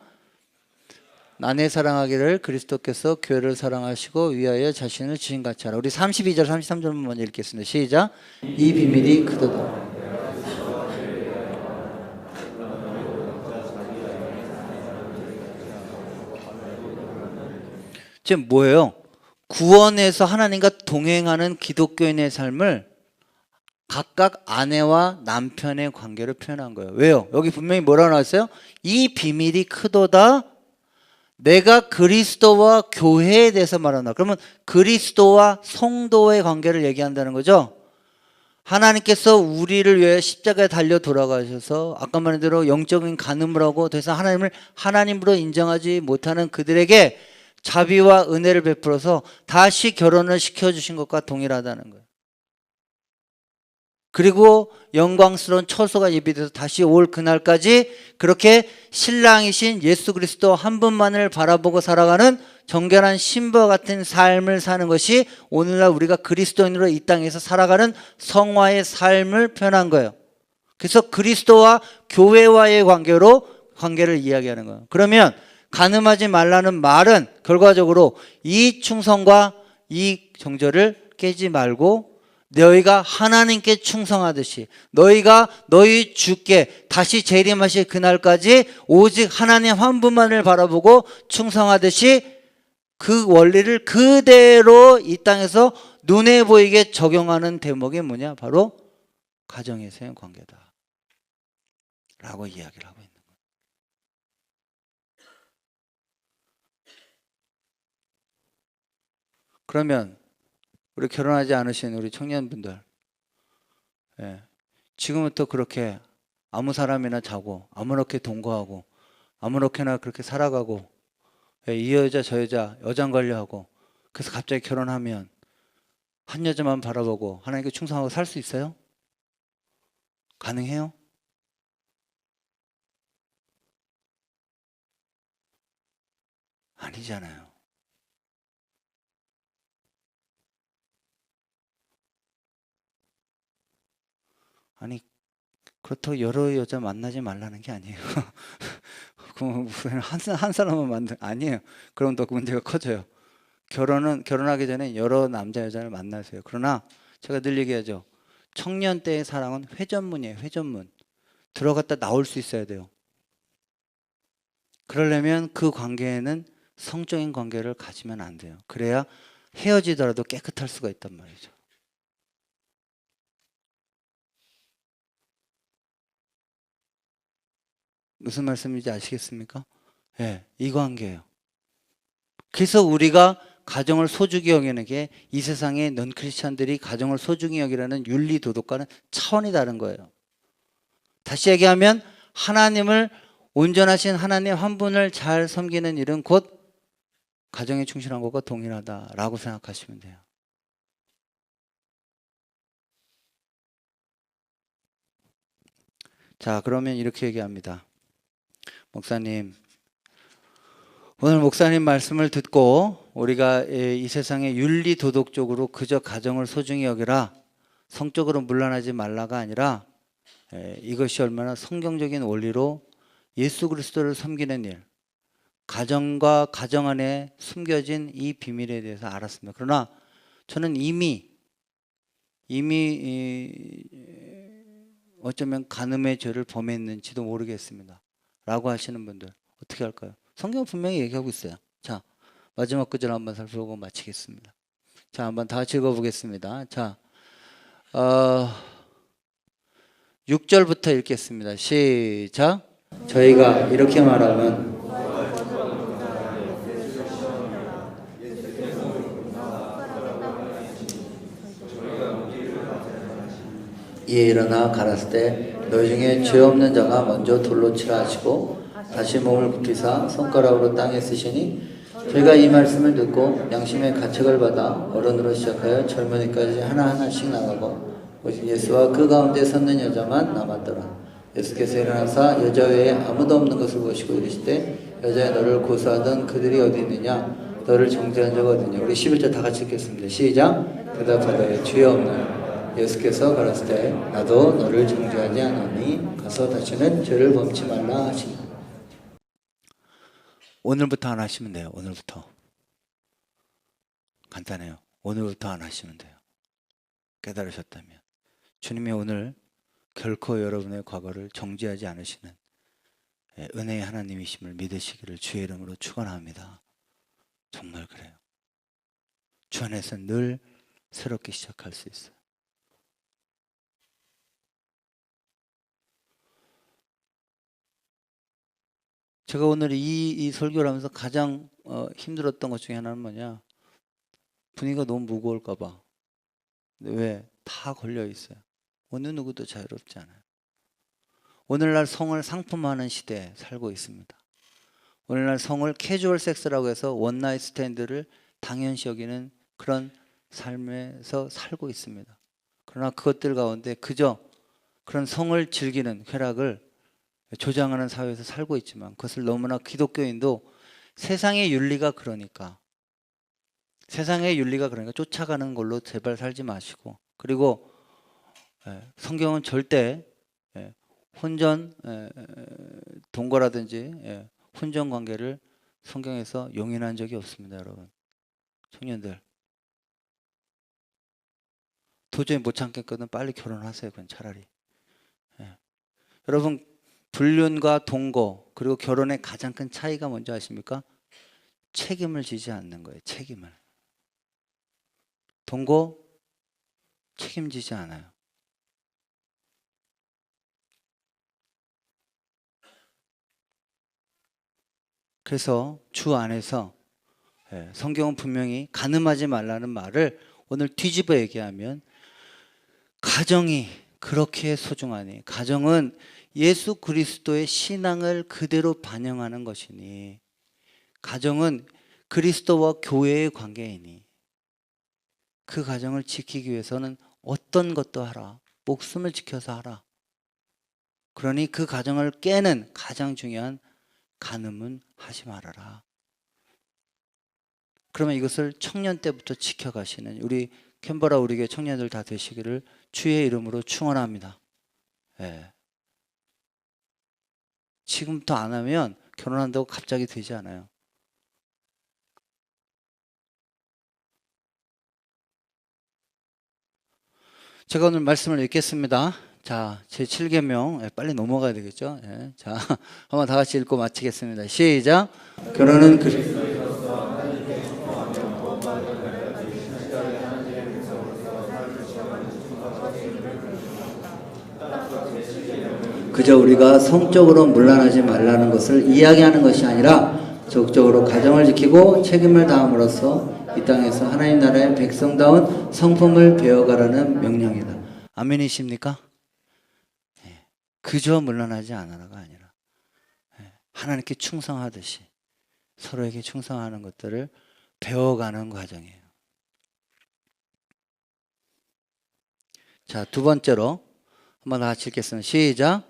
아내 사랑하기를 그리스도께서 교회를 사랑하시고 위하여 자신을 주신같이 하라. 우리 32절 33절 먼저 읽겠습니다. 시작. 이 비밀이 크도다. 지금 뭐예요? 구원에서 하나님과 동행하는 기독교인의 삶을 각각 아내와 남편의 관계를 표현한 거예요. 왜요? 여기 분명히 뭐라고 나왔어요? 이 비밀이 크도다. 내가 그리스도와 교회에 대해서 말한다. 그러면 그리스도와 성도의 관계를 얘기한다는 거죠. 하나님께서 우리를 위해 십자가에 달려 돌아가셔서 아까 말한 대로 영적인 간음을 하고 더 이상 하나님을 하나님으로 인정하지 못하는 그들에게 자비와 은혜를 베풀어서 다시 결혼을 시켜주신 것과 동일하다는 거예요. 그리고 영광스러운 처소가 예비돼서 다시 올 그날까지 그렇게 신랑이신 예수 그리스도 한 분만을 바라보고 살아가는 정결한 신부와 같은 삶을 사는 것이 오늘날 우리가 그리스도인으로 이 땅에서 살아가는 성화의 삶을 표현한 거예요. 그래서 그리스도와 교회와의 관계를 이야기하는 거예요. 그러면 간음하지 말라는 말은 결과적으로 이 충성과 이 정절을 깨지 말고 너희가 하나님께 충성하듯이 너희가 너희 주께 다시 재림하실 그날까지 오직 하나님 한 분만을 바라보고 충성하듯이 그 원리를 그대로 이 땅에서 눈에 보이게 적용하는 대목이 뭐냐? 바로 가정에서의 관계다 라고 이야기를 하고 있는 거예요. 그러면 우리 결혼하지 않으신 우리 청년분들, 지금부터 그렇게 아무 사람이나 자고 아무렇게 동거하고 아무렇게나 그렇게 살아가고 이 여자 저 여자 여장 관리하고 그래서 갑자기 결혼하면 한 여자만 바라보고 하나님께 충성하고 살 수 있어요? 가능해요? 아니잖아요. 아니 그렇다고 여러 여자 만나지 말라는 게 아니에요. 그럼 한 사람만 아니에요. 그럼 더 문제가 커져요. 결혼하기 전에 여러 남자 여자를 만나세요. 그러나 제가 늘 얘기하죠. 청년 때의 사랑은 회전문이에요. 회전문. 들어갔다 나올 수 있어야 돼요. 그러려면 그 관계에는 성적인 관계를 가지면 안 돼요. 그래야 헤어지더라도 깨끗할 수가 있단 말이죠. 무슨 말씀인지 아시겠습니까? 이 관계예요. 그래서 우리가 가정을 소중히 여기는 게 이 세상의 넌 크리스찬들이 가정을 소중히 여기라는 윤리 도덕과는 차원이 다른 거예요. 다시 얘기하면 하나님을 온전하신 하나님 한 분을 잘 섬기는 일은 곧 가정에 충실한 것과 동일하다라고 생각하시면 돼요. 자, 그러면 이렇게 얘기합니다. 목사님, 오늘 목사님 말씀을 듣고 우리가 이 세상의 윤리 도덕적으로 그저 가정을 소중히 여기라, 성적으로 문란하지 말라가 아니라 이것이 얼마나 성경적인 원리로 예수 그리스도를 섬기는 일, 가정과 가정 안에 숨겨진 이 비밀에 대해서 알았습니다. 그러나 저는 이미 이미 어쩌면 간음의 죄를 범했는지도 모르겠습니다. 라고 하시는 분들 어떻게 할까요? 성경은 분명히 얘기하고 있어요. 자, 마지막 구절 한번 살펴보고 마치겠습니다. 자, 한번 다 읽어보겠습니다. 자, 6절부터 읽겠습니다. 시작. 저희가 이렇게 말하면 이에 일어나 가라스 때 너희 중에 죄 없는 자가 먼저 돌로 치라 하시고 다시 몸을 굽히사 손가락으로 땅에 쓰시니 저희가 이 말씀을 듣고 양심의 가책을 받아 어른으로 시작하여 젊은이까지 하나하나씩 나가고 오직 예수와 그 가운데 섰는 여자만 남았더라. 예수께서 일어나사 여자 외에 아무도 없는 것을 보시고 이르시되 여자여 너를 고소하던 그들이 어디 있느냐 너를 정죄한 자가 어디 있느냐. 우리 11절 다 같이 읽겠습니다. 시작. 대답하되 주여 없나요. 예수께서 가라사대 나도 너를 정죄하지 않으니 가서 다시는 죄를 범치 말라 하시니. 오늘부터 안 하시면 돼요. 오늘부터. 간단해요. 오늘부터 안 하시면 돼요. 깨달으셨다면. 주님이 오늘 결코 여러분의 과거를 정죄하지 않으시는 은혜의 하나님이심을 믿으시기를 주의 이름으로 축원합니다. 정말 그래요. 주 안에서 늘 새롭게 시작할 수 있어요. 제가 오늘 이 설교를 하면서 가장 힘들었던 것 중에 하나는 뭐냐, 분위기가 너무 무거울까 봐. 근데 왜? 다 걸려 있어요. 어느 누구도 자유롭지 않아요. 오늘날 성을 상품화하는 시대에 살고 있습니다. 오늘날 성을 캐주얼 섹스라고 해서 원나잇 스탠드를 당연시 여기는 그런 삶에서 살고 있습니다. 그러나 그것들 가운데 그저 그런 성을 즐기는 쾌락을 조장하는 사회에서 살고 있지만, 그것을 너무나 기독교인도 세상의 윤리가 그러니까 쫓아가는 걸로 제발 살지 마시고, 그리고 성경은 절대 혼전 동거라든지 혼전 관계를 성경에서 용인한 적이 없습니다. 여러분, 청년들 도저히 못 참겠거든 빨리 결혼하세요. 그건 차라리. 여러분, 불륜과 동거 그리고 결혼의 가장 큰 차이가 뭔지 아십니까? 책임을 지지 않는 거예요. 책임을. 동거 책임지지 않아요. 그래서 주 안에서 성경은 분명히 간음하지 말라는 말을 오늘 뒤집어 얘기하면, 가정이 그렇게 소중하니, 가정은 예수 그리스도의 신앙을 그대로 반영하는 것이니, 가정은 그리스도와 교회의 관계이니, 그 가정을 지키기 위해서는 어떤 것도 하라. 목숨을 지켜서 하라. 그러니 그 가정을 깨는 가장 중요한 간음은 하지 말아라. 그러면 이것을 청년 때부터 지켜가시는 우리 캔버라 우리 교회 청년들 다 되시기를 주의 이름으로 축원합니다. 지금부터 안 하면 결혼한다고 갑자기 되지 않아요. 제가 오늘 말씀을 읽겠습니다. 자, 제7계명 빨리 넘어가야 되겠죠? 자, 한번 다 같이 읽고 마치겠습니다. 시작. 결혼은 그저 우리가 성적으로 문란하지 말라는 것을 이야기하는 것이 아니라 적극적으로 가정을 지키고 책임을 다함으로써 이 땅에서 하나님 나라의 백성다운 성품을 배워가라는 명령이다. 아멘이십니까? 그저 문란하지 않아라가 아니라 하나님께 충성하듯이 서로에게 충성하는 것들을 배워가는 과정이에요. 자, 두 번째로 한번 다 같이 읽겠습니다. 시작.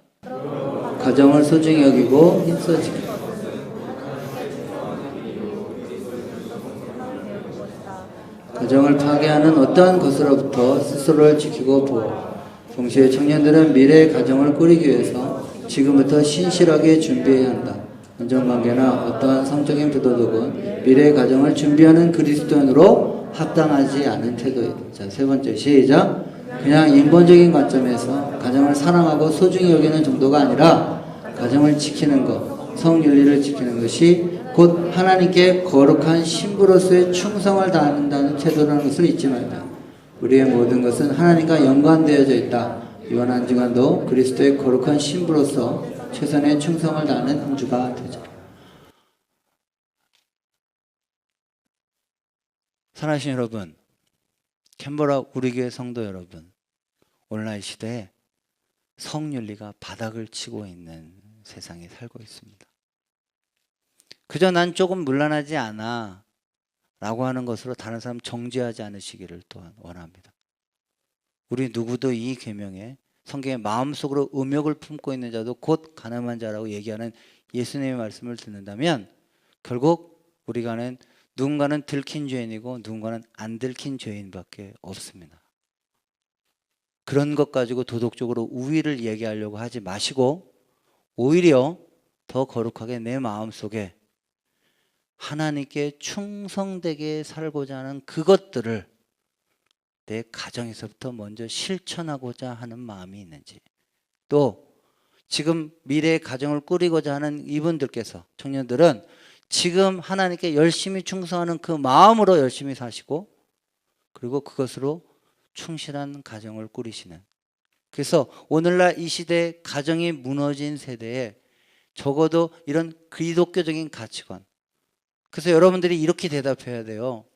가정을 소중히 여기고 힘써 지키라. 가정을 파괴하는 어떠한 것으로부터 스스로를 지키고 보호. 동시에 청년들은 미래의 가정을 꾸리기 위해서 지금부터 신실하게 준비해야 한다. 원정관계나 어떠한 성적인 부도덕은 미래의 가정을 준비하는 그리스도인으로 합당하지 않은 태도이다. 자, 세 번째 시작. 그냥 인본적인 관점에서 가정을 사랑하고 소중히 여기는 정도가 아니라 가정을 지키는 것, 성윤리를 지키는 것이 곧 하나님께 거룩한 신부로서의 충성을 다한다는 태도라는 것을 잊지 말자. 우리의 모든 것은 하나님과 연관되어져 있다. 이번 한 주간도 그리스도의 거룩한 신부로서 최선의 충성을 다하는 한 주가 되자. 사랑하시는 여러분, 캔버라 우리 교회 성도 여러분, 오늘날 시대에 성윤리가 바닥을 치고 있는 세상에 살고 있습니다. 그저 난 조금 문란하지 않아 라고 하는 것으로 다른 사람 정죄하지 않으시기를 또한 원합니다. 우리 누구도 이 계명에 성경의 마음속으로 음욕을 품고 있는 자도 곧 가늠한 자라고 얘기하는 예수님의 말씀을 듣는다면 결국 우리가는 누군가는 들킨 죄인이고 누군가는 안 들킨 죄인밖에 없습니다. 그런 것 가지고 도덕적으로 우위를 얘기하려고 하지 마시고 오히려 더 거룩하게 내 마음속에 하나님께 충성되게 살고자 하는 그것들을 내 가정에서부터 먼저 실천하고자 하는 마음이 있는지, 또 지금 미래의 가정을 꾸리고자 하는 이분들께서, 청년들은 지금 하나님께 열심히 충성하는 그 마음으로 열심히 사시고 그리고 그것으로 충실한 가정을 꾸리시는, 그래서 오늘날 이 시대에 가정이 무너진 세대에 적어도 이런 기독교적인 가치관, 그래서 여러분들이 이렇게 대답해야 돼요.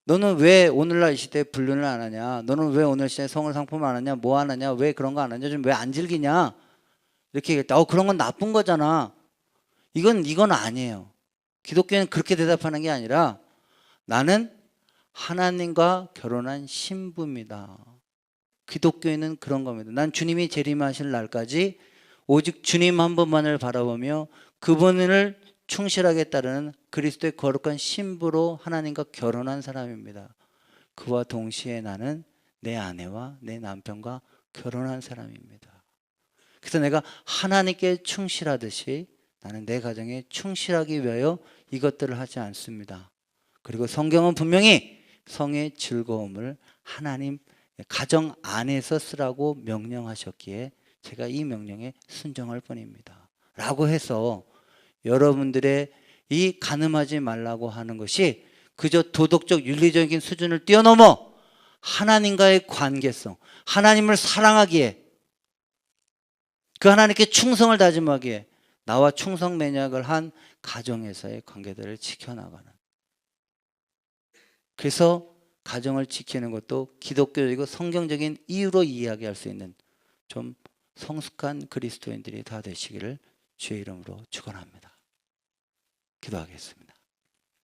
너는 왜 오늘날 이 시대에 불륜을 안 하냐? 너는 왜 오늘 시대에 성을 상품 안 하냐? 뭐 안 하냐? 왜 그런 거 안 하냐? 좀 왜 안 즐기냐? 이렇게 얘기할 때 그런 건 나쁜 거잖아. 이건 아니에요. 기독교는 그렇게 대답하는 게 아니라 나는 하나님과 결혼한 신부입니다. 기독교인은 그런 겁니다. 난 주님이 재림하실 날까지 오직 주님 한 분만을 바라보며 그분을 충실하게 따르는 그리스도의 거룩한 신부로 하나님과 결혼한 사람입니다. 그와 동시에 나는 내 아내와 내 남편과 결혼한 사람입니다. 그래서 내가 하나님께 충실하듯이 나는 내 가정에 충실하기 위하여 이것들을 하지 않습니다. 그리고 성경은 분명히 성의 즐거움을 하나님 가정 안에서 쓰라고 명령하셨기에 제가 이 명령에 순종할 뿐입니다. 라고 해서 여러분들의 이 가늠하지 말라고 하는 것이 그저 도덕적 윤리적인 수준을 뛰어넘어 하나님과의 관계성, 하나님을 사랑하기에, 그 하나님께 충성을 다짐하기에 나와 충성 맹약을 한 가정에서의 관계들을 지켜나가는, 그래서 가정을 지키는 것도 기독교적이고 성경적인 이유로 이야기할 수 있는 좀 성숙한 그리스도인들이 다 되시기를 주의 이름으로 축원합니다. 기도하겠습니다.